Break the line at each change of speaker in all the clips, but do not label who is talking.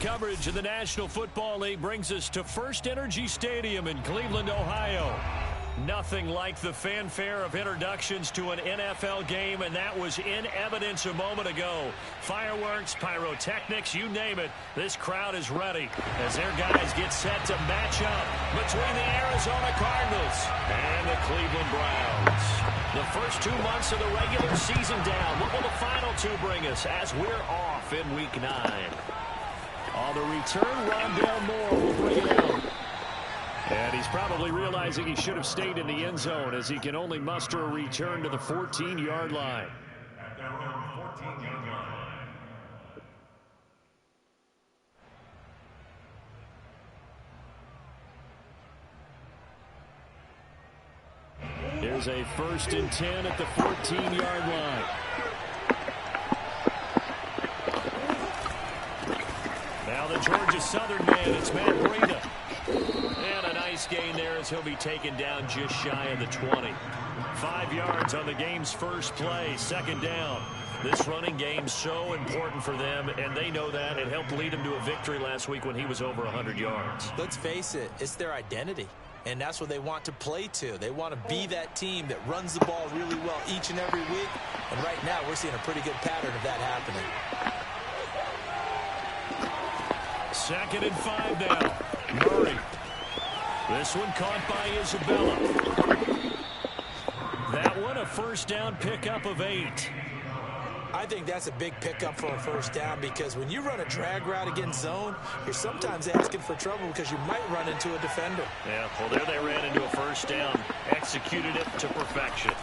coverage of the National Football League brings us to First Energy Stadium in Cleveland, Ohio. Nothing like the fanfare of introductions to an NFL game, and that was in evidence a moment ago. Fireworks, pyrotechnics, you name it, this crowd is ready as their guys get set to match up between the Arizona Cardinals and the Cleveland Browns. The first 2 months of the regular season down. What will the final two bring us as we're off in Week 9? On the return, Rondale Moore will bring it out. And he's probably realizing he should have stayed in the end zone as he can only muster a return to the 14-yard line.
At their own 14-yard line.
Here's a 1st and 10 at the 14-yard line. Now the Georgia Southern man, it's Matt Breida. And a nice gain there as he'll be taken down just shy of the 20. 5 yards on the game's first play, 2nd down. This running game's so important for them, and they know that. It helped lead them to a victory last week when he was over 100 yards.
Let's face it, it's their identity. And that's what they want to play to. They want to be that team that runs the ball really well each and every week. And right now, we're seeing a pretty good pattern of that happening.
2nd and 5 now. Murray. This one caught by Isabella. That one a 1st down pickup of 8.
I think that's a big pickup for a 1st down because when you run a drag route against zone, you're sometimes asking for trouble because you might run into a defender.
Yeah, well, there they ran into a 1st down. Executed it to perfection.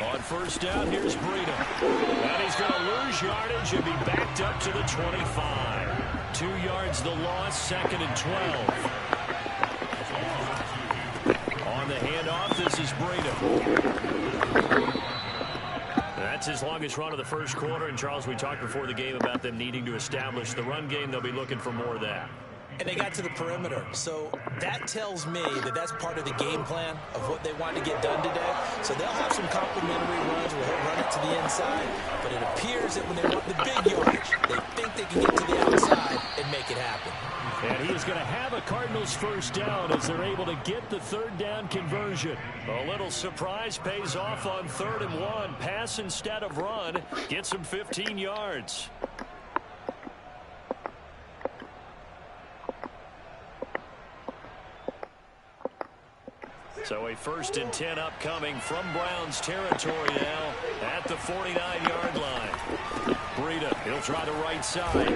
On 1st down, here's Breida. And he's going to lose yardage and be backed up to the 25. 2 yards the loss, 2nd and 12. On the handoff, this is Breida. That's his longest run of the first quarter. And, Charles, we talked before the game about them needing to establish the run game. They'll be looking for more of that.
And they got to the perimeter. So that tells me that that's part of the game plan of what they want to get done today. So they'll have some complimentary runs where he'll run it to the inside. But it appears that when they want the big yardage, they think they can get to the outside and make it happen.
And he is going to have a Cardinals 1st down as they're able to get the 3rd down conversion. A little surprise pays off on 3rd and 1. Pass instead of run. Gets him 15 yards. So a 1st and 10 upcoming from Browns territory now at the 49-yard line. Breida, he'll try the right side.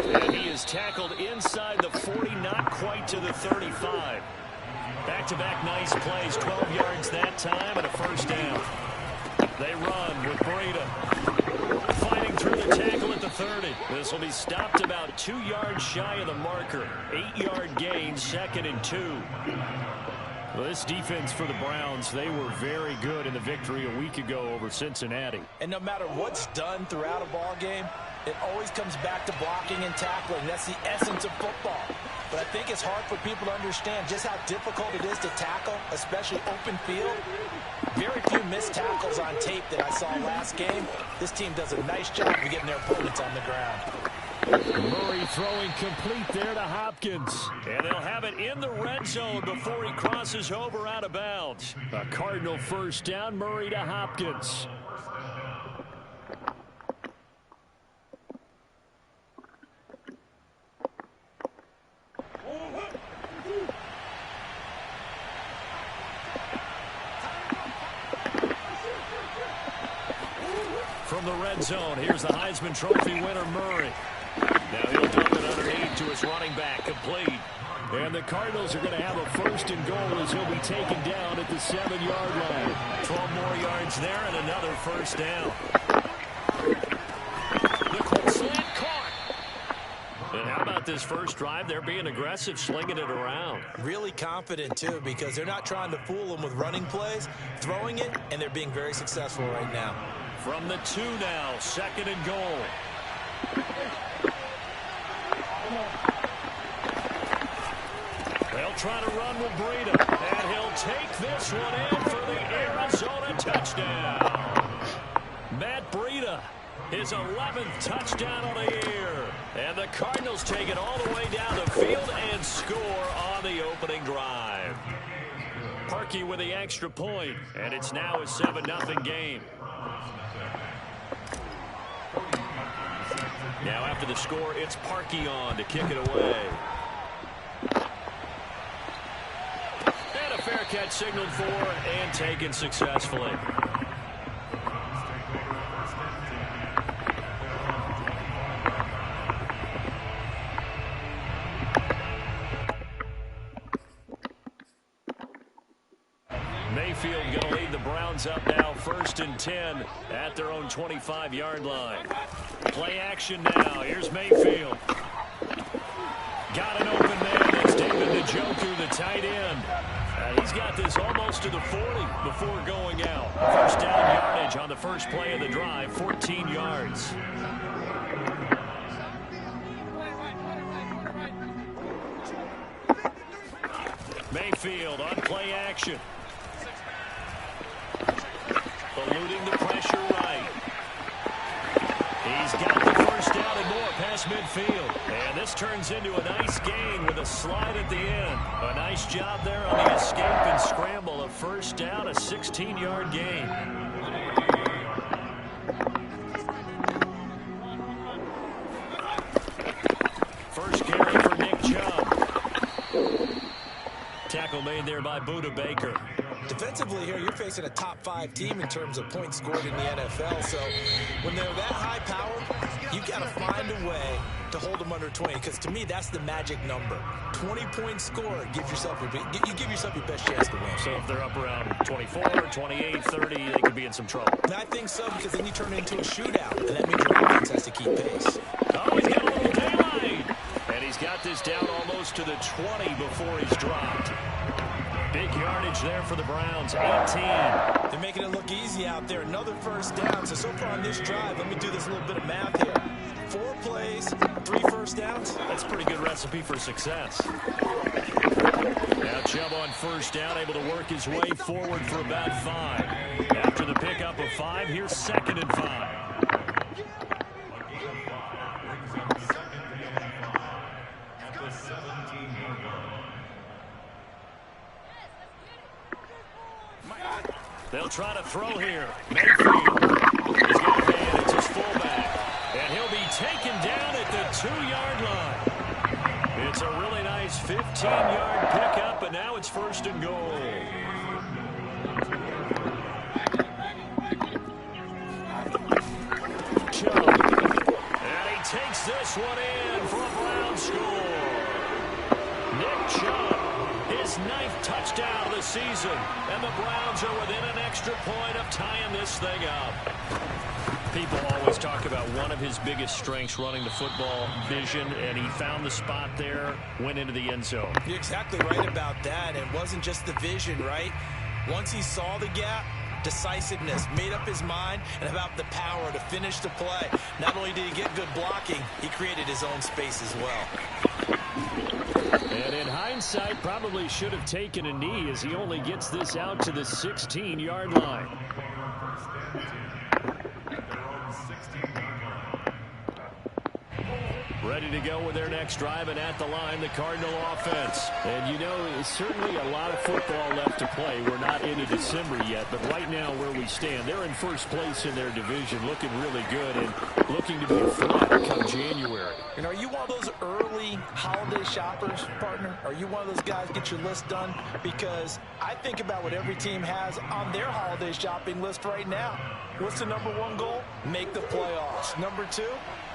And he is tackled inside the 40, not quite to the 35. Back-to-back nice plays, 12 yards that time and a 1st down. They run with Breida. Fighting through the tackle at the 30. This will be stopped about 2 yards shy of the marker. 8-yard gain, 2nd and 2. Well, this defense for the Browns, they were very good in the victory a week ago over Cincinnati.
And no matter what's done throughout a ball game, it always comes back to blocking and tackling. That's the essence of football. But I think it's hard for people to understand just how difficult it is to tackle, especially open field. Very few missed tackles on tape that I saw last game. This team does a nice job of getting their opponents on the ground.
Murray throwing complete there to Hopkins. And they'll have it in the red zone before he crosses over out of bounds. A Cardinal 1st down, Murray to Hopkins. From the red zone, here's the Heisman Trophy winner, Murray. Now he'll dump it underneath to his running back, complete. And the Cardinals are going to have a 1st and goal as he'll be taken down at the 7-yard line. 12 more yards there and another 1st down. The quick slant caught. And how about this first drive? They're being aggressive, slinging it around.
Really confident, too, because they're not trying to fool them with running plays, throwing it, and they're being very successful right now.
From the 2 now, 2nd and goal. They'll try to run with Breida, and he'll take this one in for the Arizona touchdown. Matt Breida His 11th touchdown on the year. And the Cardinals take it all the way down the field and score on the opening drive. Parkey with the extra point, and it's now a 7-0 game. Now after the score, it's Parkey on to kick it away. And a fair catch signaled for and taken successfully. Mayfield going to lead the Browns up now, 1st and 10 at their own 25-yard line. Play action now. Here's Mayfield. Got an open man. It's David Njoku, the tight end. He's got this almost to the 40 before going out. First down yardage on the first play of the drive, 14 yards. Mayfield on play action. Eluding the pressure right. He's got the first down and more past midfield. And this turns into a nice gain with a slide at the end. A nice job there on the escape and scramble. A first down, a 16-yard gain. First carry for Nick Chubb. Tackle made there by Buda Baker.
Defensively here, you're facing a top-5 team in terms of points scored in the NFL. So when they're that high-powered, you've got to find a way to hold them under 20. Because to me, that's the magic number. 20-point score, you give yourself your best chance to win.
So if they're up around 24, 28, 30, they could be in some trouble.
And I think so, because then you turn it into a shootout, and that means your offense has to keep pace.
Oh, he's got a little daylight. And he's got this down almost to the 20 before he's dropped. Big yardage there for the Browns, 18.
They're making it look easy out there. Another first down. So far on this drive, let me do this little bit of math here. 4 plays, 3 first downs.
That's a pretty good recipe for success. Now Chubb on first down, able to work his way forward for about 5. After the pickup of 5, here's 2nd and 5. They'll try to throw here. Mayfield. He's got a man. It's his fullback. And he'll be taken down at the 2-yard line. It's a really nice 15-yard pickup, and now it's 1st and goal. Chubb. And he takes this one in for a Brown score. Nick Chubb. His 9th touchdown of the season, and the Browns are within an extra point of tying this thing up. People always talk about one of his biggest strengths, running the football, vision, and he found the spot there, went into the end zone.
You're exactly right about that. It wasn't just the vision, right? Once he saw the gap, decisiveness, made up his mind, and about the power to finish the play. Not only did he get good blocking, he created his own space as well.
And in hindsight, probably should have taken a knee as he only gets this out to the 16-yard line. Ready to go with their next drive, and at the line, the Cardinal offense. And you know, it's certainly a lot of football left to play. We're not into December yet, but right now where we stand, they're in first place in their division, looking really good and looking to be a threat come January.
And are you one of those early holiday shoppers, partner? Are you one of those guys get your list done? Because I think about what every team has on their holiday shopping list right now. What's the #1 goal? Make the playoffs. #2,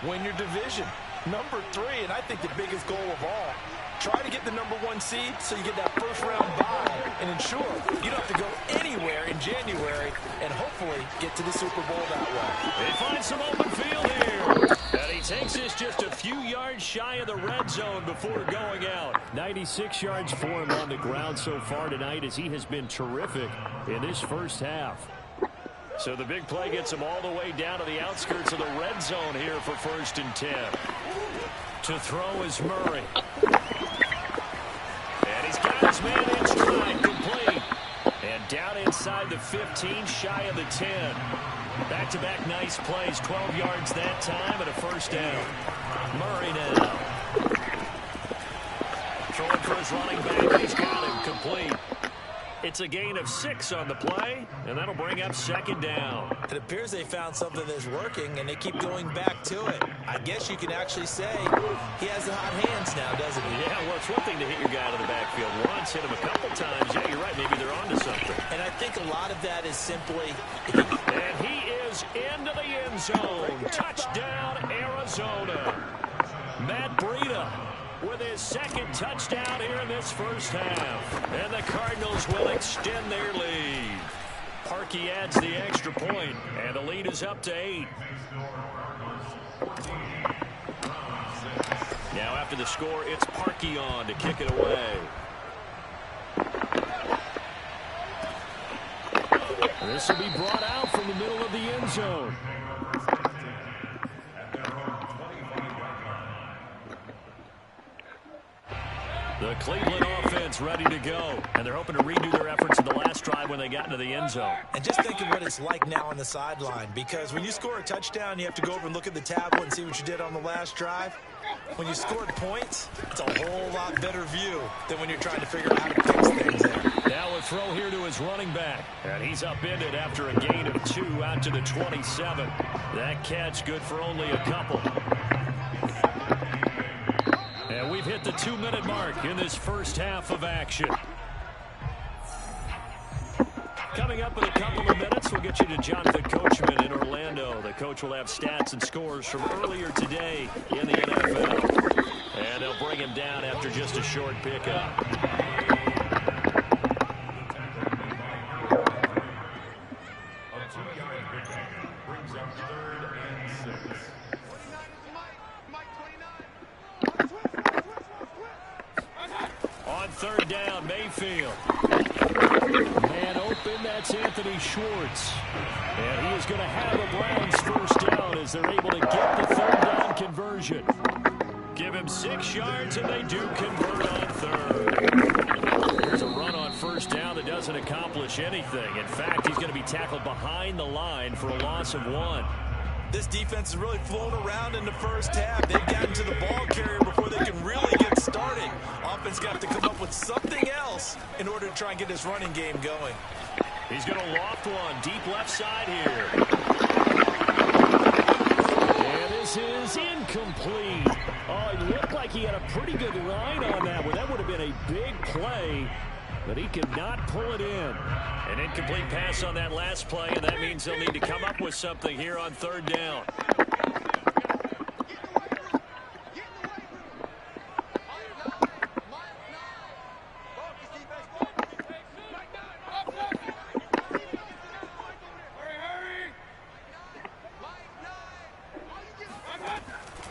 win your division. #3, and I think the biggest goal of all, try to get the #1 seed so you get that first-round bye and ensure you don't have to go anywhere in January and hopefully get to the Super Bowl that way.
They find some open field here. And he takes this just a few yards shy of the red zone before going out. 96 yards for him on the ground so far tonight as he has been terrific in this first half. So the big play gets him all the way down to the outskirts of the red zone here for 1st and 10. To throw is Murray. And he's got his man in stride, complete. And down inside the 15, shy of the 10. Back-to-back nice plays, 12 yards that time and a first down. Murray now. Throwing for his running back. He's got him complete. It's a gain of 6 on the play, and that'll bring up second down.
It appears they found something that's working, and they keep going back to it. I guess you can actually say he has the hot hands now, doesn't he?
Yeah, well, it's one thing to hit your guy out of the backfield once, hit him a couple times. Yeah, you're right. Maybe they're onto something.
And I think a lot of that is simply...
And he is into the end zone. Touchdown, Arizona. Matt Breida with his second touchdown here in this first half. And the Cardinals will extend their lead. Parkey adds the extra point, and the lead is up to 8. Now after the score, it's Parkey on to kick it away. This will be brought out from the middle of the end zone. The Cleveland offense ready to go. And they're hoping to redo their efforts in the last drive when they got into the end zone.
And just think of what it's like now on the sideline. Because when you score a touchdown, you have to go over and look at the tablet and see what you did on the last drive. When you scored points, it's a whole lot better view than when you're trying to figure out how to fix things there.
Now a throw here to his running back. And he's upended after a gain of 2 out to the 27. That catch good for only a couple. And we've hit the 2-minute mark in this first half of action. Coming up in a couple of minutes, we'll get you to Jonathan Coachman in Orlando. The coach will have stats and scores from earlier today in the NFL. And they'll bring him down after just a short pickup. On third down, Mayfield. Man open, that's Anthony Schwartz. And he is going to have the Browns first down as they're able to get the third down conversion. Give him 6 yards, and they do convert on third. Here's a run on first down that doesn't accomplish anything. In fact, he's going to be tackled behind the line for a loss of 1.
This defense has really flown around in the first half. They've gotten to the ball carrier before they can really get started. Offense got to come up with something else in order to try and get this running game going.
He's going to loft one deep left side here. And this is incomplete. Oh, it looked like he had a pretty good line on that one. That would have been a big play, but he could not pull it in. An incomplete pass on that last play, and that means they'll need to come up with something here on third down.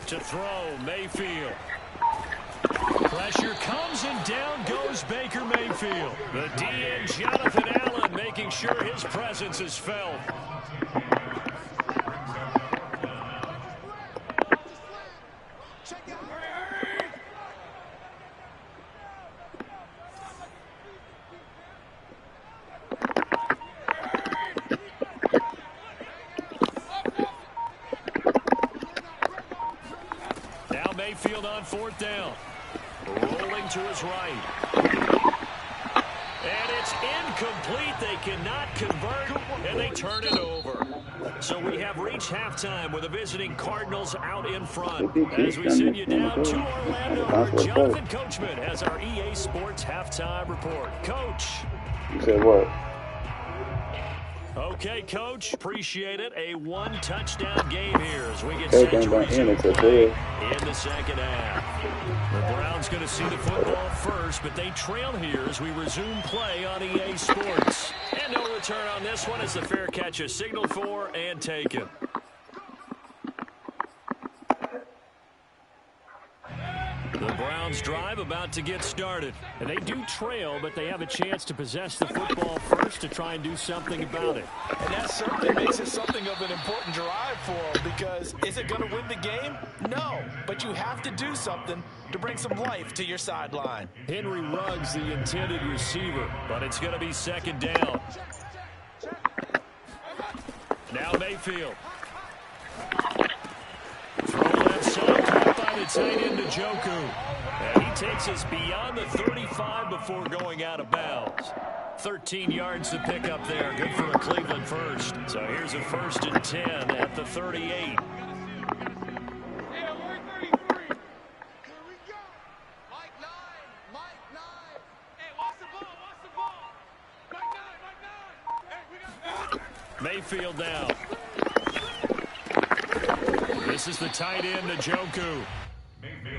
To throw, Mayfield. Pressure comes and down goes Baker Mayfield. The DN, Jonathan Allen, making sure his presence is felt. Now Mayfield on fourth down. Rolling to his right. And it's incomplete. They cannot convert, and they turn it over. So we have reached halftime with the visiting Cardinals out in front. As we send you down to Orlando, where Jonathan Coachman has our EA Sports halftime report. Coach.
You said what?
Okay, Coach. Appreciate it. A one-touchdown game here as we get set to resume play in the second half. The Browns going to see the football first, but they trail here as we resume play on EA Sports. And no return on this one as the fair catch is signaled for and taken. The Browns drive about to get started. And they do trail, but they have a chance to possess the football first to try and do something about it.
And that certainly makes it something of an important drive for them, because is it going to win the game? No, but you have to do something to bring some life to your sideline.
Henry Ruggs, the intended receiver, but it's going to be second down. Now Mayfield. Throw left side, caught by the tight end Njoku. And he takes us beyond the 35 before going out of bounds. 13 yards to pick up there. Good for a Cleveland first. So here's a 1st and 10 at the 38. Mayfield now. This is the tight end, Njoku.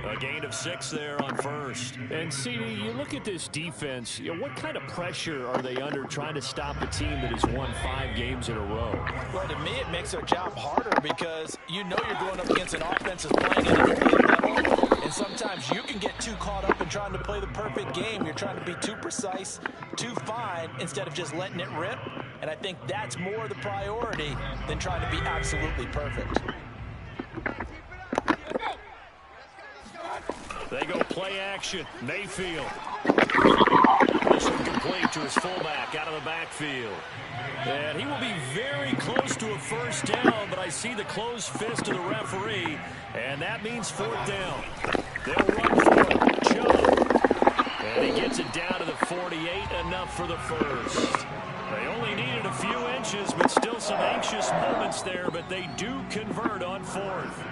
A gain of 6 there on 1st. And, CD, you look at this defense, what kind of pressure are they under trying to stop a team that has won 5 games in a row?
Well, to me, it makes their job harder because you know you're going up against an offense that's playing at an elite level. And sometimes you can get too caught up in trying to play the perfect game. You're trying to be too precise, too fine, instead of just letting it rip. And I think that's more the priority than trying to be absolutely perfect.
They go play action. Mayfield. This one complete to his fullback out of the backfield. And he will be very close to a 1st down, but I see the closed fist of the referee, and that means 4th down. They'll run for it. Chubb. And he gets it down to the 48, enough for the 1st. They only needed a few inches, but still some anxious moments there, but they do convert on 4th.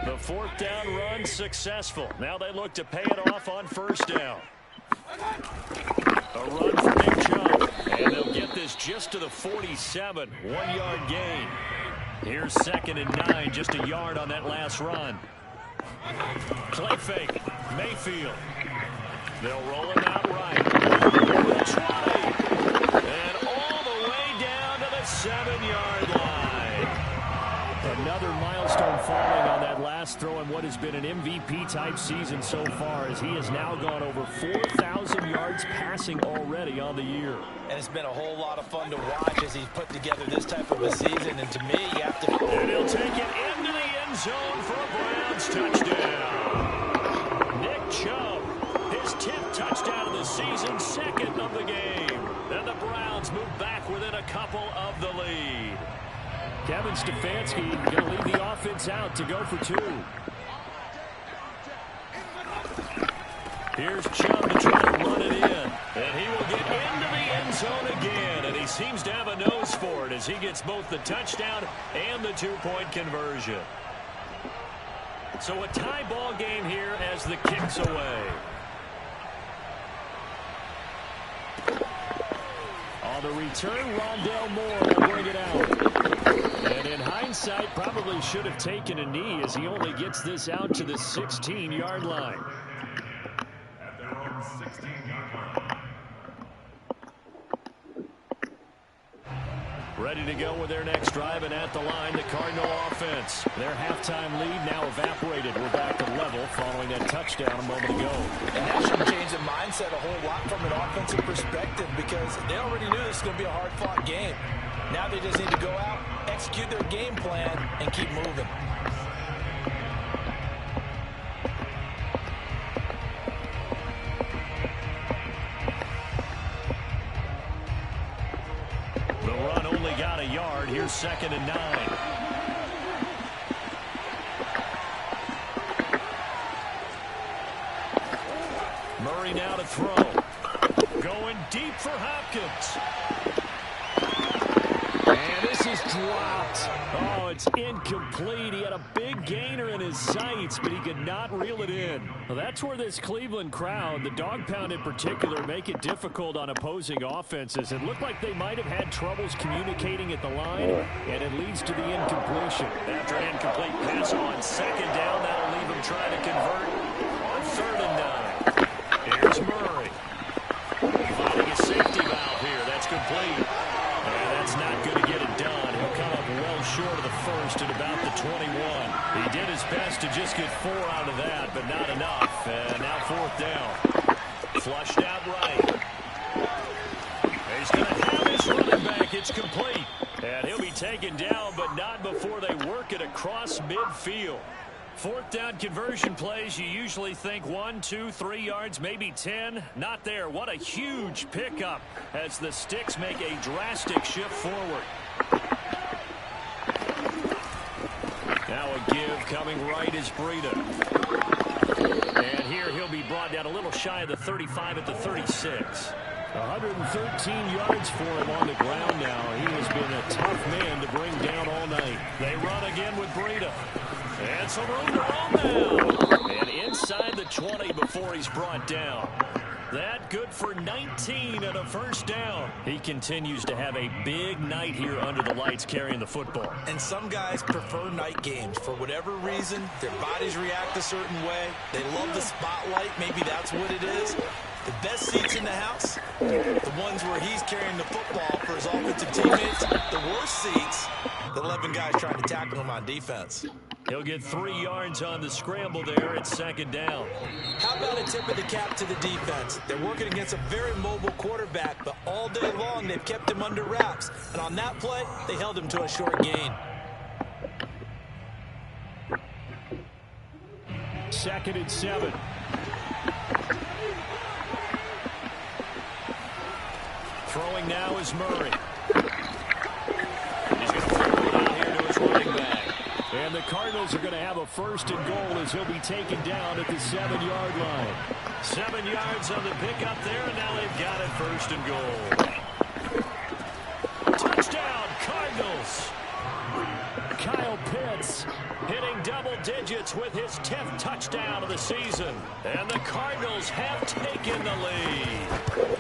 The 4th down run successful. Now they look to pay it off on 1st down. A run for Nick Chubb. And they'll get this just to the 47. 1-yard gain. Here's 2nd and 9. Just a yard on that last run. Play fake. Mayfield. They'll roll him out right. Will try. And all the way down to the 7-yard line. Another milestone falling on that last throw in what has been an MVP-type season so far, as he has now gone over 4,000 yards passing already on the year.
And it's been a whole lot of fun to watch as he's put together this type of a season. And to me, you have to...
And he'll take it into the end zone for a Browns touchdown. Nick Chubb, his 10th touchdown of the season, 2nd of the game. Then the Browns move back within a couple of the lead. Kevin Stefanski going to lead the offense out to go for 2. Here's Chubb to try to run it in. And he will get into the end zone again. And he seems to have a nose for it as he gets both the touchdown and the 2-point conversion. So a tie ball game here as the kick's away. On the return, Rondale Moore will bring it out. And in hindsight, probably should have taken a knee as he only gets this out to the 16-yard line.
At their own 16-yard line.
Ready to go with their next drive, and at the line, the Cardinal offense. Their halftime lead now evaporated. We're back to level following that touchdown a moment ago.
And that should change the mindset a whole lot from an offensive perspective because they already knew this was going to be a hard-fought game. Now they just need to go out, execute their game plan, and keep moving.
The run only got a yard. Here's 2nd and 9. Murray now to throw. Going deep for Hopkins. And this is dropped. Oh, it's incomplete. He had a big gainer in his sights, but he could not reel it in. Well, that's where this Cleveland crowd, the dog pound in particular, make it difficult on opposing offenses. It looked like they might have had troubles communicating at the line, and it leads to the incompletion. After an incomplete pass on 2nd down, that'll leave him trying to convert on 3rd and 9. Here's Murray. Finding a safety valve here. That's complete. That's not going to get it done. He'll come up well short of the 1st at about the 21. He did his best to just get 4 out of that, but not enough. And now 4th down. Flushed out right. He's going to have his running back. It's complete. And he'll be taken down, but not before they work it across midfield. Fourth down conversion plays, you usually think 1, 2, 3 yards, maybe 10. Not there. What a huge pickup as the Sticks make a drastic shift forward. Now a give coming right is Breida. And here he'll be brought down a little shy of the 35 at the 36.
113 yards for him on the ground now. He has been a tough man to bring down all night.
They run again with Breida. And some room to roll now. And inside the 20 before he's brought down. That good for 19 and a first down. He continues to have a big night here under the lights carrying the football.
And some guys prefer night games. For whatever reason, their bodies react a certain way. They love the spotlight. Maybe that's what it is. The best seats in the house, the ones where he's carrying the football for his offensive teammates. The worst seats, the 11 guys trying to tackle him on defense.
He'll get 3 yards on the scramble there at second down.
How about a tip of the cap to the defense? They're working against a very mobile quarterback, but all day long they've kept him under wraps. And on that play, they held him to a short gain.
Second and 7.
Throwing now is Murray. He's going to throw it out here to his running back.
And the Cardinals are going to have a first and goal as he'll be taken down at the 7-yard line.
7 yards on the pickup there, and now they've got it first and goal. Touchdown, Cardinals.
Kyle Pitts
hitting double digits with his 10th touchdown of the season. And the Cardinals have taken the lead.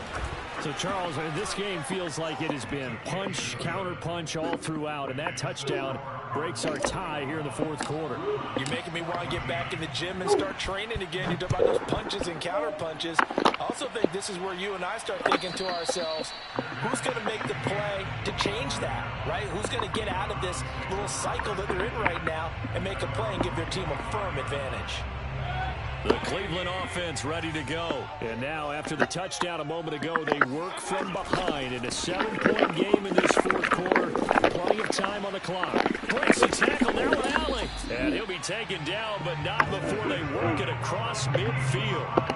So, Charles, this game feels like it has been punch, counter-punch all throughout, and that touchdown breaks our tie here in the fourth quarter.
You're making me want to get back in the gym and start training again. You talk about those punches and counter-punches. I also think this is where you and I start thinking to ourselves, who's going to make the play to change that, right? Who's going to get out of this little cycle that they're in right now and make a play and give their team a firm advantage?
The Cleveland offense ready to go.
And now, after the touchdown a moment ago, they work from behind in a 7-point game in this fourth quarter. Plenty of time on the clock.
Breaks the tackle there with Alley. And he'll be taken down, but not before they work it across midfield.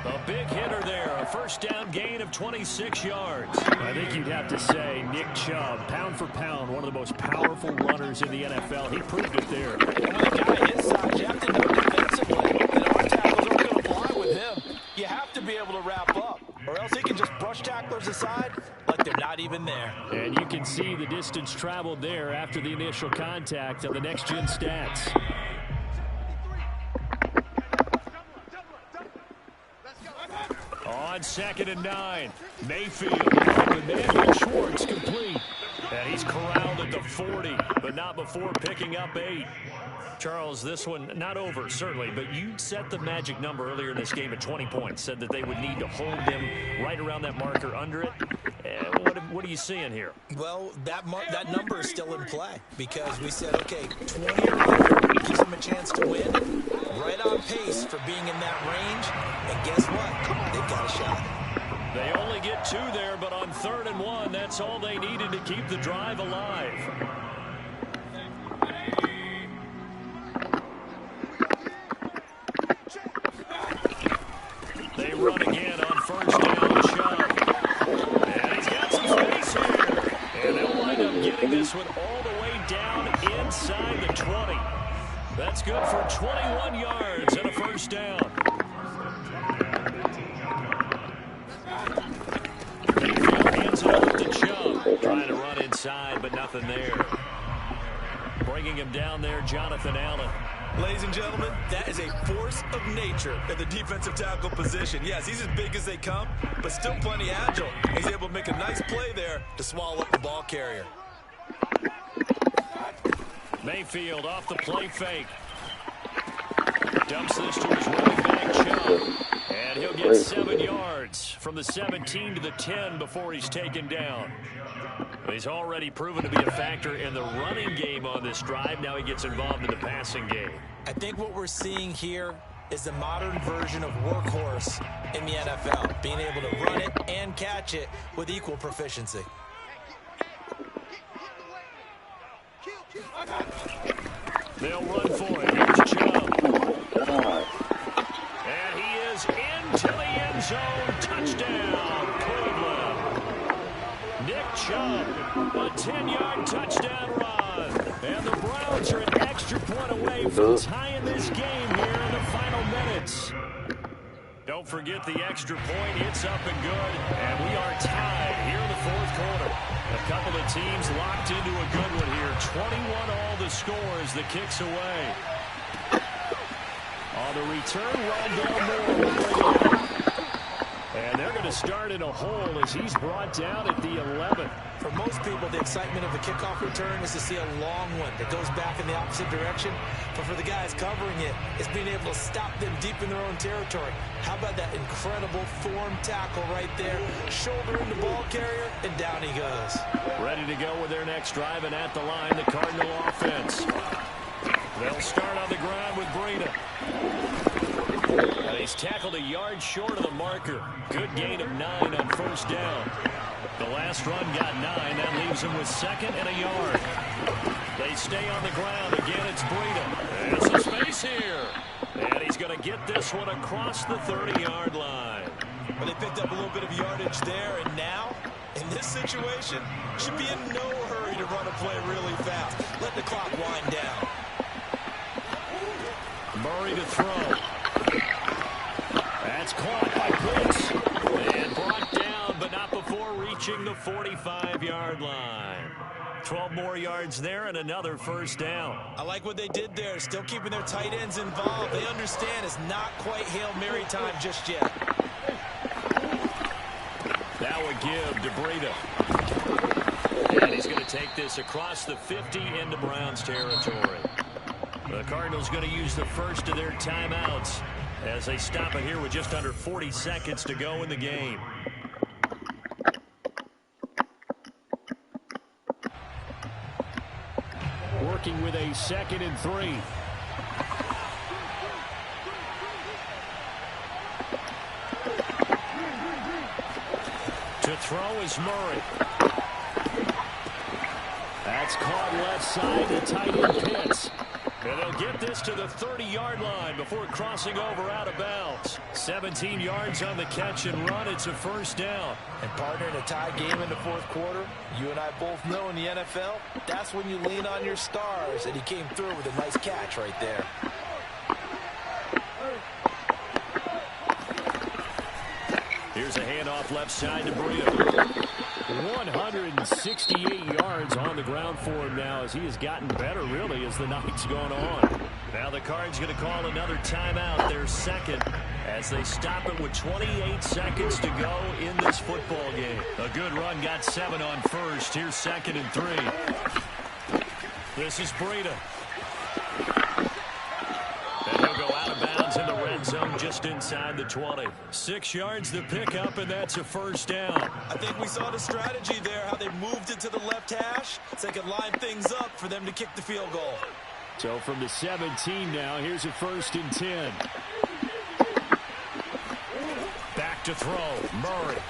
A big hitter there. A first down gain of 26 yards.
I think you'd have to say Nick Chubb, pound for pound, one of the most powerful runners in the NFL. He proved it there.
Well, the guy his size, you have to know defensively that our tackles aren't going to fly with him. You have to be able to wrap up, or else he can just brush tacklers aside like they're not even there.
And you can see the distance traveled there after the initial contact of the next-gen stats.
On 2nd and 9, Mayfield. The man Schwartz complete. And he's corralled at the 40, but not before picking up 8. Charles, this one not over, certainly, but you set the magic number earlier in this game at 20 points, said that they would need to hold them right around that marker under it. What are you seeing here?
Well, that number is still in play because we said, okay, 20 or under gives them a chance to win. Right on pace for being in that range. And guess what? They've got a shot.
They only get 2 there, but on 3rd and 1, that's all they needed to keep the drive alive. They run again on first down, Chubb. And he's got some space here. And they'll wind up getting this one all the way down inside the 20. That's good for 21 yards and a first down. Mayfield hands it off to Chubb. Trying to run inside, but nothing there. Bringing him down there, Jonathan Allen.
Ladies and gentlemen, that is a force of nature at the defensive tackle position. Yes, he's as big as they come, but still plenty agile. He's able to make a nice play there to swallow up the ball carrier.
Mayfield off the play fake. Dumps this to his running back, Chubb. And he'll get 7 yards from the 17 to the 10 before he's taken down. He's already proven to be a factor in the running game on this drive. Now he gets involved in the passing game.
I think what we're seeing here is the modern version of workhorse in the NFL, being able to run it and catch it with equal proficiency.
They'll run for it. Here's Chubb. zone. Touchdown, Cleveland. Nick Chubb, a 10-yard touchdown run. And the Browns are an extra point away from tying this game here in the final minutes. Don't forget the extra point. It's up and good. And we are tied here in the fourth quarter. A couple of teams locked into a good one here. 21 all the score as the kick's away. On the return, Rondell Moore will bring it up. And they're going to start in a hole as he's brought down at the 11th.
For most people, the excitement of the kickoff return is to see a long one that goes back in the opposite direction. But for the guys covering it, it's being able to stop them deep in their own territory. How about that incredible form tackle right there? Shoulder in the ball carrier, and down he goes.
Ready to go with their next drive, and at the line, the Cardinal offense. They'll start on the ground with Breida. He's tackled a yard short of the marker. Good gain of 9 on first down. The last run got 9. That leaves him with second and a yard. They stay on the ground. Again, it's Breida. There's some space here. And he's going to get this one across the 30-yard line.
Well, they picked up a little bit of yardage there, and now, in this situation, should be in no hurry to run a play really fast. Let the clock wind down.
Murray to throw. That's caught by Pitts. And brought down, but not before reaching the 45-yard line. 12 more yards there and another first down.
I like what they did there. Still keeping their tight ends involved. They understand it's not quite Hail Mary time just yet.
That would give to Breida. And he's going to take this across the 50 into Browns territory. The Cardinals going to use the first of their timeouts as they stop it here with just under 40 seconds to go in the game.
Working with a 2nd and 3.
To throw is Murray.
That's caught left side to tight end Pitts.
And they'll get this to the 30-yard line before crossing over out of bounds. 17 yards on the catch and run. It's a first down.
And partner, in a tie game in the fourth quarter, you and I both know in the NFL, that's when you lean on your stars. And he came through with a nice catch right there.
Here's a handoff left side to Breida.
168 yards on the ground for him now as he has gotten better, really, as the night's gone on.
Now the Cards going to call another timeout, their second, as they stop it with 28 seconds to go in this football game. A good run, got 7 on first. Here's 2nd and 3. This is Breida. And he'll go out of bounds in the red zone just inside the 20. 6 yards the pickup, and that's a first down.
I think we saw the strategy there, how they moved it to the left hash so they could line things up for them to kick the field goal.
So from the 17 now, here's a 1st and 10.
Back to throw, Murray.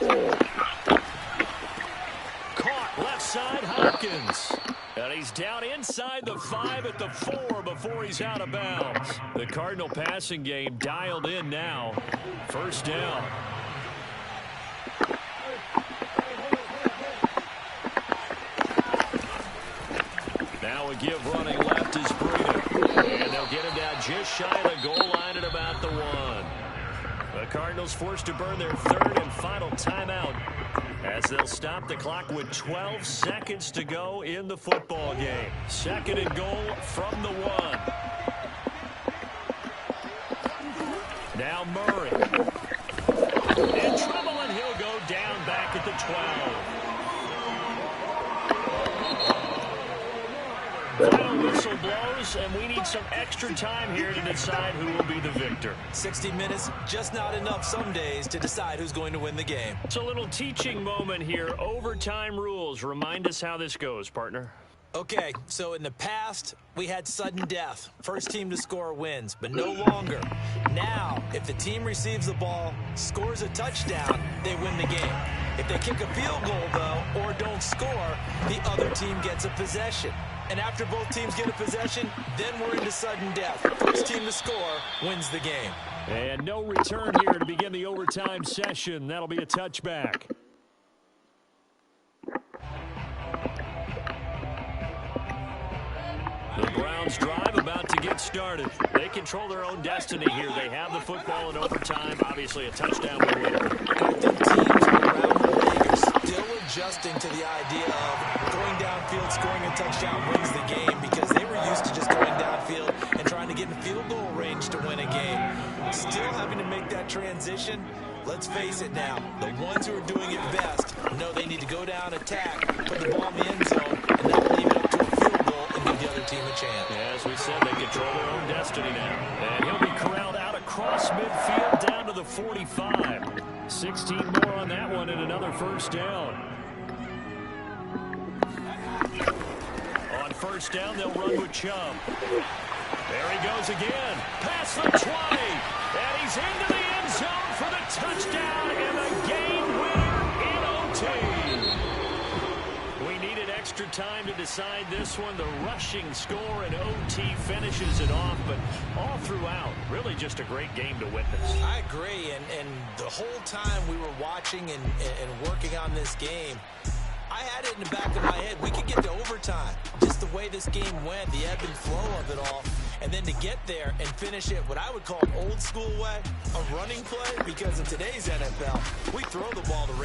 Caught left side, Hopkins. And he's down inside the 5 at the 4 before he's out of bounds. The Cardinal passing game dialed in now. First down. Now a give running left is Breida. And they'll get him down just shy of the goal line at about the 1. The Cardinals forced to burn their 3rd and final timeout as they'll stop the clock with 12 seconds to go in the football game. 2nd and goal from the 1. Now Murray. In trouble, and he'll go down back at the 12. Final whistle blows, and we need some extra time here to decide who will be the victor.
60 minutes, just not enough some days to decide who's going to win the game.
It's a little teaching moment here. Overtime rules. Remind us how this goes, partner.
Okay, so in the past, we had sudden death. First team to score wins, but no longer. Now, if the team receives the ball, scores a touchdown, they win the game. If they kick a field goal, though, or don't score, the other team gets a possession. And after both teams get a possession, then we're into sudden death. First team to score wins the game.
And no return here to begin the overtime session. That'll be a touchback. The Browns drive about to get started. They control their own destiny here. They have the football in overtime. Obviously, a touchdown will win.
I think teams around the league are still adjusting to the idea of going downfield, scoring a touchdown wins the game, because they were used to just going downfield and trying to get in field goal range to win a game. Still having to make that transition. Let's face it now, the ones who are doing it best know they need to go down, attack, put the ball in the end zone, and not leave it up to a field goal and give the other team a chance.
Yeah, as we said, they control their own destiny now. And he'll be corralled out across midfield down to the 45. 16 more on that one and another first down. On first down, they'll run with Chubb. There he goes again. Past the 20. And he's into the end zone for the touchdown and the game winner in OT. We needed extra time to decide this one. The rushing score in OT finishes it off, but all throughout, really just a great game to witness.
I agree, and the whole time we were watching and working on this game, I had it in the back of my head. We could get to overtime. Just the way this game went, the ebb and flow of it all. And then to get there and finish it what I would call an old school way, a running play, because in today's NFL, we throw the ball to